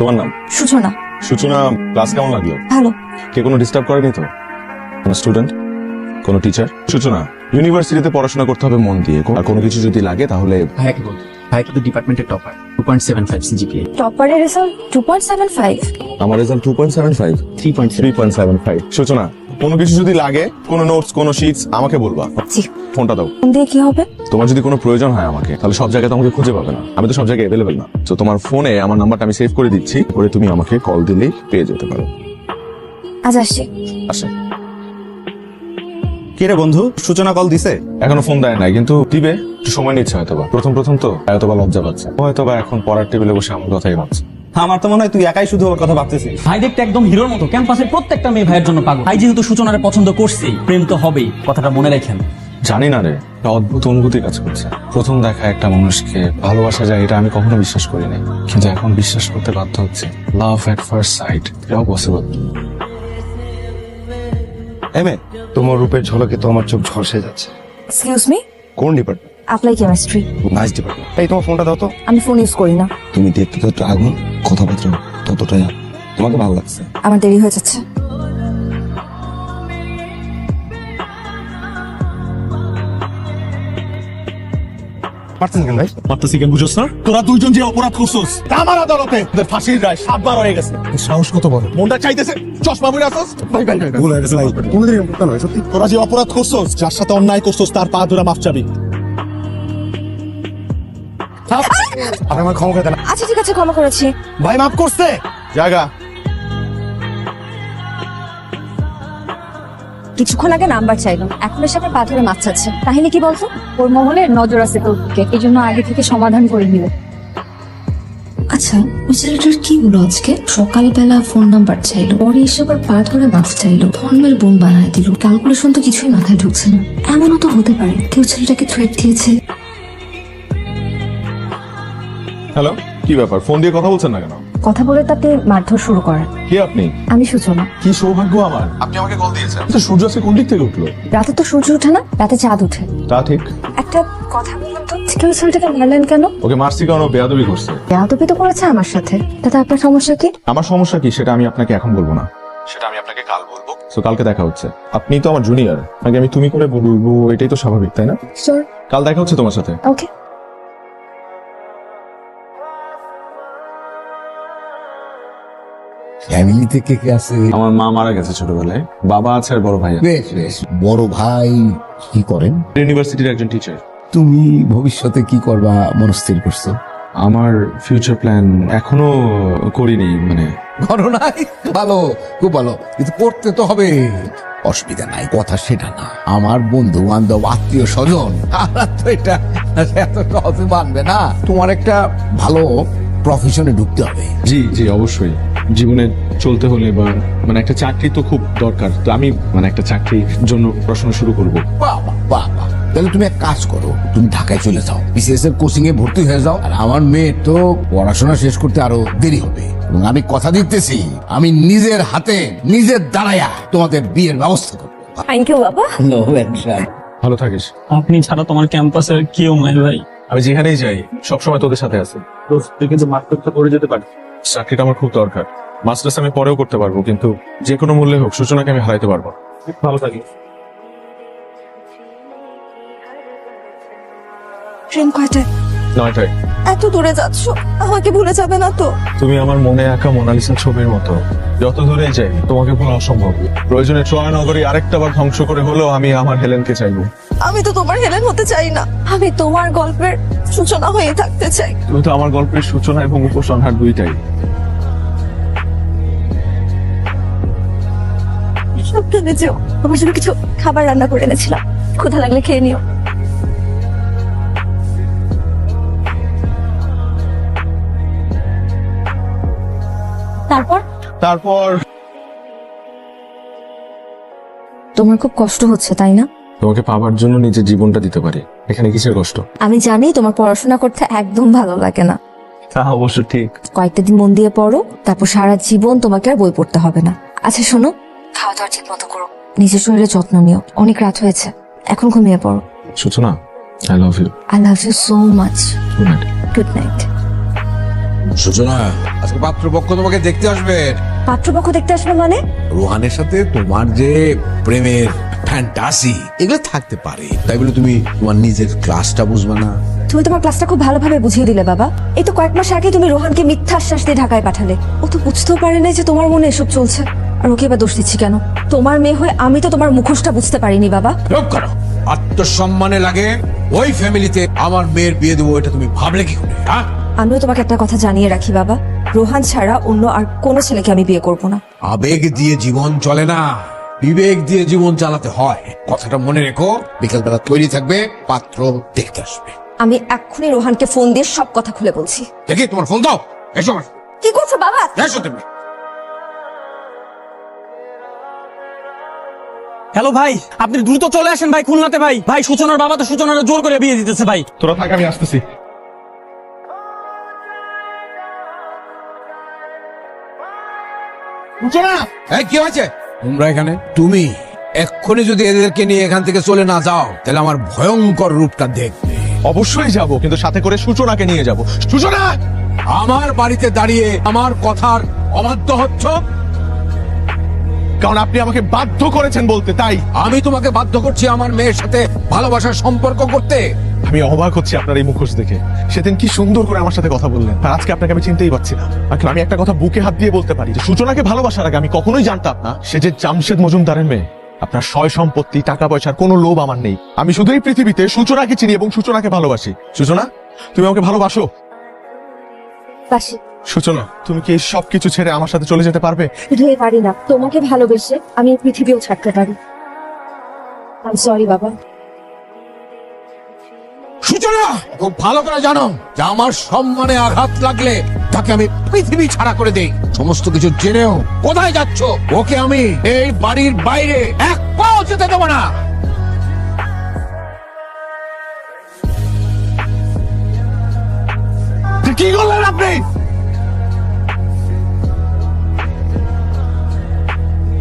তোমার নাম? সূচনা। সূচনা, ক্লাস কেমন লাগলো? ভালো। কে কোনো ডিস্টার্ব করেনি তো? কোনো স্টুডেন্ট, কোনো টিচার? সূচনা, ইউনিভার্সিটিতে পড়াশোনা করতে হবে মন দিয়ে, আর কোনো কিছু যদি লাগে তাহলে ভাইয়াকে বল, ভাই কিন্তু ডিপার্টমেন্টের টপার, 2.75 সিজিপিএ। টপারের রেজাল্ট 2.75। আমার রেজাল্ট 2.75, 3.75। সূচনা, কোনো কিছু যদি লাগে, কোনো নোটস, কোনো শিটস, আমাকে বলবা। জি। ফোনটা দাও। ফোন দিয়ে কি হবে? তোমার যদি কোনো প্রয়োজন হয় আমাকে, তাহলে সব জায়গায় আমাকে খুঁজে পাবে না, আমি তো সব জায়গায় অ্যাভেলেবেল না। তো তোমার ফোনে আমার নাম্বারটা আমি সেভ করে দিচ্ছি, করে তুমি আমাকে কল দিলেই পেয়ে যেতে পারো। আজ আসছি। আসে। কি রে বন্ধু, সূচনা কল দিছে? এখনো ফোন দেয় নাই, কিন্তু দিবে, একটু সময় নিচ্ছে হয়তোবা। প্রথম তো হয়তোবা লজ্জা পাচ্ছে, হয়তোবা এখন পড়ার টেবিলে বসে আমার কথাই ভাবছে। আমার তো মনে হয় তুই একাই শুধু ওর কথা ভাবতেছিস। ভাই দেখতে একদম হিরোর মতো, ক্যাম্পাসের প্রত্যেকটা মেয়ে ভাইয়ের জন্য পাগল। ভাই যেহেতু সূচনারে পছন্দ করছেই, প্রেম তো হবেই, কথাটা মনে রাখেন। জানি না রে, একটা অদ্ভুত অনুভূতি কাজ করছে। প্রথম দেখা একটা মানুষকে ভালোবাসা যায়, এটা আমি কখনো বিশ্বাস করি নাই, কিন্তু এখন বিশ্বাস করতে বাধ্য হচ্ছে। লাভ এট ফার্স্ট সাইট, এটাও পসিবল। এমএ, তোমার রূপের ঝলকে তো আমার চোখ ঝলসে যাচ্ছে। Excuse me. কোন department? Apply chemistry. Nice department. এই তোমার ফোনটা দাও তো। আমি ফোন ইউজ করি না। তুমি দেখতে তো একটু আগুন, কথাবার্তা ততটাই আগুন। তোমাকে ভালো লাগছে। আমার দেরি হয়ে যাচ্ছে। পারছেন কেন ভাই? মারতেছি কেন বুঝোস না? তোরা দুইজন যে অপরাধ করছস, আমার আদালতে তোদের ফাঁসির রায় 7 বার হয়ে গেছে। সাহস কত বড়? মনটা চাইতেছে চশমা পরে আসছস। ভাই ভাই ভুল হয়ে গেছে ভাই। কোনদিন এরকম করতে নয় সত্যি। তোরা যে অপরাধ করছস, যার সাথে অন্যায় করছস, তার পা ধরে মাফ চাবি। আপনি আমার ক্ষমা করে দেন। আচ্ছা ঠিক আছে, ক্ষমা করেছি। ভাই মাফ করছে। জায়গা। কিছুক্ষণ আগে নাম্বার চাইলো, এখন এসে আবার পা ধরে মাছ চাচ্ছে। কাহিনী কি বলতো? ওর মহলে নজর আছে তোর দিকে, এই জন্য আগে থেকে সমাধান করে নিল। আচ্ছা, ওই ছেলেটার কি হলো আজকে? সকালবেলা ফোন নাম্বার চাইলো, পরে এসে আবার পা ধরে মাফ চাইলো, ধর্মের বোন বানায় দিল। ক্যালকুলেশন তো কিছুই মাথায় ঢুকছে না। এমনও তো হতে পারে কেউ ছেলেটাকে থ্রেট দিয়েছে। হ্যালো, কি ব্যাপার? ফোন দিয়ে কথা বলছেন না কেন? কথা বলে তাতে মারধর শুরু করেন। কে আপনি? আমি সূচনা। কি সৌভাগ্য আমার, আপনি আমাকে কল দিয়েছেন। সূর্য আজকে কোন দিক থেকে উঠলো? রাতে তো সূর্য ওঠে না, রাতে চাঁদ ওঠে। তা ঠিক। একটা কথা বলুন তো, কেউ ছেলেটাকে মারলেন কেন? ওকে মারছি কারণ ও বেয়াদবি করছে। বেয়াদবি তো করেছে আমার সাথে, তাতে আপনার সমস্যা কি? আমার সমস্যা কি সেটা আমি আপনাকে এখন বলবো না, সেটা আমি আপনাকে কাল বলবো। তো কালকে দেখা হচ্ছে। আপনি তো আমার জুনিয়র, আগে আমি তুমি করে বলবো, এটাই তো স্বাভাবিক, তাই না? শিওর। কাল দেখা হচ্ছে তোমার সাথে। ওকে। ফ্যামিলিতে কে কে আছে? আমার মা মারা গেছে ছোটবেলায়, বাবা আছে আর বড় ভাই। বেশ বেশ। বড় ভাই কি করেন? ইউনিভার্সিটির একজন টিচার। তুমি ভবিষ্যতে কি করবা মনস্থির করছো? আমার ফিউচার প্ল্যান এখনো করিনি, মানে করো নাই? ভালো, খুব ভালো, কিন্তু করতে তো হবে। অসুবিধা নাই, কথা সেটা না। আমার বন্ধু বান্ধব আত্মীয় স্বজন তো এটা এত সহজে মানবে না। তোমার একটা ভালো প্রফেশনে ঢুকতে হবে। জি জি অবশ্যই, জীবনে চলতে হলে বা মানে একটা চাকরি তো খুব দরকার। তো আমি মানে একটা চাকরির জন্য পড়াশোনা শুরু করব। বাবা বাবা, তাহলে তুমি এক কাজ করো, তুমি ঢাকায় চলে যাও, বিসিএস এর কোচিং এ ভর্তি হয়ে যাও। আর আমার মেয়ে তো পড়াশোনা শেষ করতে আরো দেরি হবে, এবং আমি কথা দিতেছি আমি নিজের হাতে নিজের দাঁড়ায়া তোমাদের বিয়ের ব্যবস্থা করবো। থ্যাংক ইউ বাবা। ভালো থাকিস। আপনি ছাড়া তোমার ক্যাম্পাসের কেউ নাই ভাই। আমি যেখানেই যাই সবসময় তোদের সাথে আছি। তুই কিন্তু মার্কেটটা করে যেতে পারিস। চাকরিটা আমার খুব দরকার। মাস্টার্স আমি পরেও করতে পারবো, কিন্তু যে কোনো মূল্যে হোক সূচনাকে আমি হারাইতে পারবো না। ভালো থাকিস। ট্রেন কয়টায়? 9টায়। এত দূরে যাচ্ছ, আমাকে ভুলে যাবে না তো? তুমি আমার মনে আঁকা মোনালিসা ছবির মতো, যত দূরে যাই তোমাকে ভোলা অসম্ভব। প্রয়োজনে ট্রয় নগরী আরেকটা বার ধ্বংস করে হলেও আমি আমার হেলেনকে চাইবো। আমি তো তোমার হেলেন হতে চাই না, আমি তোমার গল্পের সূচনা হয়ে থাকতে চাই। তুমি তো আমার গল্পের সূচনা এবং উপসংহার দুইটাই। সাবধানে যেও, আমার জন্য কিছু খাবার রান্না করে এনেছিলাম, ক্ষুধা লাগলে খেয়ে নিও। তারপর তোমার খুব কষ্ট হচ্ছে তাই না? তোমাকে পাবার জন্য নিজের জীবনটা দিতে পারি, এখানে কিসের কষ্ট? আমি জানি তোমার পড়াশোনা করতে একদম ভালো লাগে না। তা অবশ্য ঠিক। কয়েকটা দিন মন দিয়ে পড়ো, তারপর সারা জীবন তোমাকে আর বই পড়তে হবে না। আচ্ছা শোনো, খাওয়া দাওয়া ঠিক মতো করো, নিজের শরীরে যত্ন নিও। অনেক রাত হয়েছে, এখন ঘুমিয়ে পড়ো। Suchana, I love you. I love you so much. Good night. Good night. Suchana, আজকে পাত্রপক্ষ তোমাকে দেখতে আসবে। পাত্রপক্ষ দেখতে আসবে মানে? রোহানের সাথে তোমার যে প্রেমের ফ্যান্টাসি এগুলো থাকতে পারে, তাই বলে তুমি তোমার নিজের ক্লাসটা বুঝবে না? তুমি তোমার ক্লাসটা খুব ভালোভাবে বুঝিয়ে দিলে বাবা। এই তো কয়েক মাস আগে তুমি রোহানকে মিথ্যা আশ্বাস দিয়ে ঢাকায় পাঠালে। ও তো বুঝতেও পারে না যে তোমার মনে এসব চলছে। আর ওকে এবার দোষ দিচ্ছি কেন? তোমার মেয়ে হয়ে আমি তো তোমার মুখোশটা বুঝতে পারিনি বাবা। চুপ করো। আত্মসম্মানে লাগে ওই ফ্যামিলিতে আমার মেয়ের বিয়ে দেবো, এটা তুমি ভাবলে কি করে? হ্যাঁ, আমিও তোমাকে একটা কথা জানিয়ে রাখি বাবা, রোহান ছাড়া অন্য আর কোনো ছেলেকে আমি বিয়ে করব না। আবেগ দিয়ে জীবন চলে না, বিবেক দিয়ে জীবন চালাতে হয়। কথাটা মনে রেখো। বিকেলবেলা তৈরি থাকবে, পাত্র দেখতে আসবে। আমি এক্ষুনি রোহানকে ফোন দিয়ে সব কথা খুলে বলছি। দেখি তোমার ফোন দাও। এসো কি করছো বাবা? এসো তুমি। হ্যালো ভাই, আপনি দ্রুত চলে আসেন ভাই খুলনাতে। ভাই ভাই সূচনার বাবা তো সূচনার জোর করে বিয়ে দিতেছে ভাই। তোরা থাক, আমি আসতেছি। সূচনা, এই কি হয়েছে তোমরা এখানে? তুমি এক্ষুনি যদি এদেরকে নিয়ে এখান থেকে চলে না যাও, তাহলে আমার ভয়ঙ্কর রূপটা দেখবে। অবশ্যই যাব, কিন্তু সাথে করে সূচনাকে নিয়ে যাব। সূচনা, আমার বাড়িতে দাঁড়িয়ে আমার কথার অবাধ্য হচ্ছ। কারণ আপনি আমাকে বাধ্য করেছেন বলতে, তাই আমি তোমাকে বাধ্য করছি আমার মেয়ের সাথে ভালোবাসার সম্পর্ক করতে। আমি অবাক হচ্ছি আপনার এই মুখোশ দেখে। সেদিন কি সুন্দর করে আমার সাথে কথা বললেন, আর আজকে আপনাকে আমি চিনতেই পারছি না। আঙ্কেল, আমি একটা কথা বুকে হাত দিয়ে বলতে পারি যে সূচনাকে ভালোবাসার আগে আমি কখনোই জানতাম না সে যে জামশেদ মজুমদারের মেয়ে। আপনার সয় সম্পত্তি, টাকা পয়সার কোনো লোভ আমার নেই। আমি শুধু এই পৃথিবীতে সূচনাকে চিনি এবং সূচনাকে ভালোবাসি। সূচনা, তুমি আমাকে ভালোবাসো? বাসি। সূচনা, তুমি কি এই সব কিছু ছেড়ে আমার সাথে চলে যেতে পারবে? শুধু এ পারি না, তোমাকে ভালোবেসে আমি এই পৃথিবীও ছাড়তে পারি। আই সরি বাবা। সূচনা, খুব ভালো করে জানো যে আমার সম্মানে আঘাত লাগলে তাকে আমি পৃথিবী ছাড়া করে দেই। সমস্ত কিছু জেনেও কোথায় যাচ্ছ? ওকে আমি এই বাড়ির বাইরে এক পাও যেতে দেবো না। কি করলেন আপনি?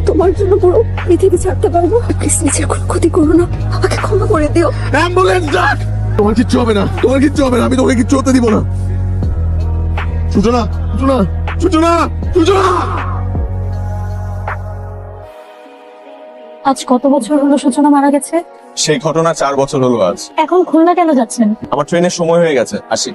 তোমার জন্য পুরো পৃথিবী ছাড়তে পারবো। প্লিজ নিজের কোনো ক্ষতি করো না, আমাকে ক্ষমা করে দিও। অ্যাম্বুলেন্স ডাক। তোমার কিচ্ছু হবে না, তোমার কিচ্ছু হবে না, আমি তোমাকে কিচ্ছু হতে দিব না। সূচনা, সূচনা, সূচনা, সূচনা। আজ কত বছর হলো সূচনা মারা গেছে? সেই ঘটনা 4 বছর হলো আজ। এখন খুলনা কেন যাচ্ছেন? আমার ট্রেনের সময় হয়ে গেছে, আসি।